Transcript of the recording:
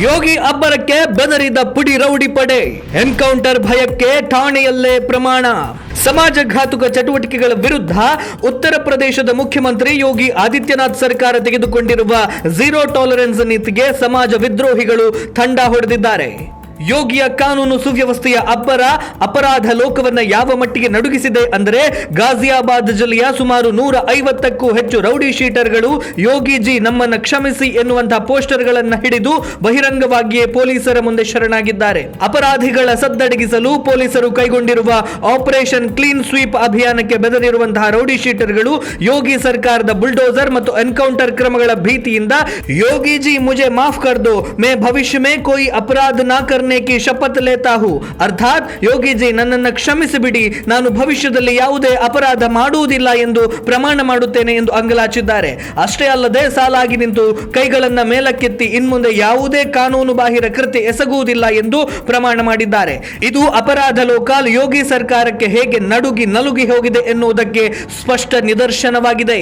ಯೋಗಿ ಅಬ್ಬರಕ್ಕೆ ಬೆದರಿದ ಪುಡಿ ರೌಡಿ ಪಡೆ, ಎನ್ಕೌಂಟರ್ ಭಯಕ್ಕೆ ಠಾಣೆಯಲ್ಲೇ ಪ್ರಮಾಣ. ಸಮಾಜಘಾತುಕ ಚಟುವಟಿಕೆಗಳ ವಿರುದ್ಧ ಉತ್ತರ ಪ್ರದೇಶದ ಮುಖ್ಯಮಂತ್ರಿ ಯೋಗಿ ಆದಿತ್ಯನಾಥ್ ಸರ್ಕಾರ ತೆಗೆದುಕೊಂಡಿರುವ ಝೀರೋ ಟಾಲರೆನ್ಸ್ ನೀತಿಗೆ ಸಮಾಜ ವಿದ್ರೋಹಿಗಳು ಥಂಡ ಹೊಡೆದಿದ್ದಾರೆ. ಯೋಗಿಯ ಕಾನೂನು ಸುವ್ಯವಸ್ಥೆಯ ಅಬ್ಬರ ಅಪರಾಧ ಲೋಕವನ್ನ ಯಾವ ಮಟ್ಟಿಗೆ ನಡುಗಿಸಿದೆ ಅಂದರೆ, ಗಾಜಿಯಾಬಾದ್ ಜಿಲ್ಲೆಯ ಸುಮಾರು 150ಕ್ಕೂ ಹೆಚ್ಚು ರೌಡಿ ಶೀಟರ್ಗಳು ಯೋಗಿಜಿ ನಮ್ಮನ್ನ ಕ್ಷಮಿಸಿ ಎನ್ನುವಂತಹ ಪೋಸ್ಟರ್ಗಳನ್ನ ಹಿಡಿದು ಬಹಿರಂಗವಾಗಿಯೇ ಪೊಲೀಸರ ಮುಂದೆ ಶರಣಾಗಿದ್ದಾರೆ. ಅಪರಾಧಿಗಳ ಸದ್ದಡಗಿಸಲು ಪೊಲೀಸರು ಕೈಗೊಂಡಿರುವ ಆಪರೇಷನ್ ಕ್ಲೀನ್ ಸ್ವೀಪ್ ಅಭಿಯಾನಕ್ಕೆ ಬೆದರಿರುವಂತಹ ರೌಡಿ ಶೀಟರ್ಗಳು ಯೋಗಿ ಸರ್ಕಾರದ ಬುಲ್ಡೋಸರ್ ಮತ್ತು ಎನ್ಕೌಂಟರ್ ಕ್ರಮಗಳ ಭೀತಿಯಿಂದ ಯೋಗಿಜಿ ಮುಜೆ ಮಾಫ್ ಕರ್ ದೋ, ಮೇ ಭವಿಷ್ಯ ಮೇ ಕೋಯಿ ಅಪರಾಧ ನಾ ಕರ್ನೆ की शपथ लेता हूं, ಅರ್ಥಾತ್ ಯೋಗಿಜಿ ನನ್ನನ್ನು ಕ್ಷಮಿಸಿಬಿಡಿ, ನಾನು ಭವಿಷ್ಯದಲ್ಲಿ ಯಾವುದೇ ಅಪರಾಧ ಮಾಡುವುದಿಲ್ಲ ಎಂದು ಪ್ರಮಾಣ ಮಾಡುತ್ತೇನೆ ಎಂದು ಅಂಗಲಾಚಿದ್ದಾರೆ. ಅಷ್ಟೇ ಅಲ್ಲದೆ ಸಾಲಾಗಿ ನಿಂತು ಕೈಗಳನ್ನ ಮೇಲಕ್ಕೆತ್ತಿ ಇನ್ಮುಂದೆ ಯಾವುದೇ ಕಾನೂನು ಬಾಹಿರ ಕೃತ್ಯ ಎಸಗುವುದಿಲ್ಲ ಎಂದು ಪ್ರಮಾಣ ಮಾಡಿದ್ದಾರೆ. ಇದು ಅಪರಾಧ ಲೋಕ ಯೋಗಿ ಸರ್ಕಾರಕ್ಕೆ ಹೇಗೆ ನಡುಗಿ ನಲುಗಿ ಹೋಗಿದೆ ಎನ್ನುವುದಕ್ಕೆ ಸ್ಪಷ್ಟ ನಿದರ್ಶನವಾಗಿದೆ.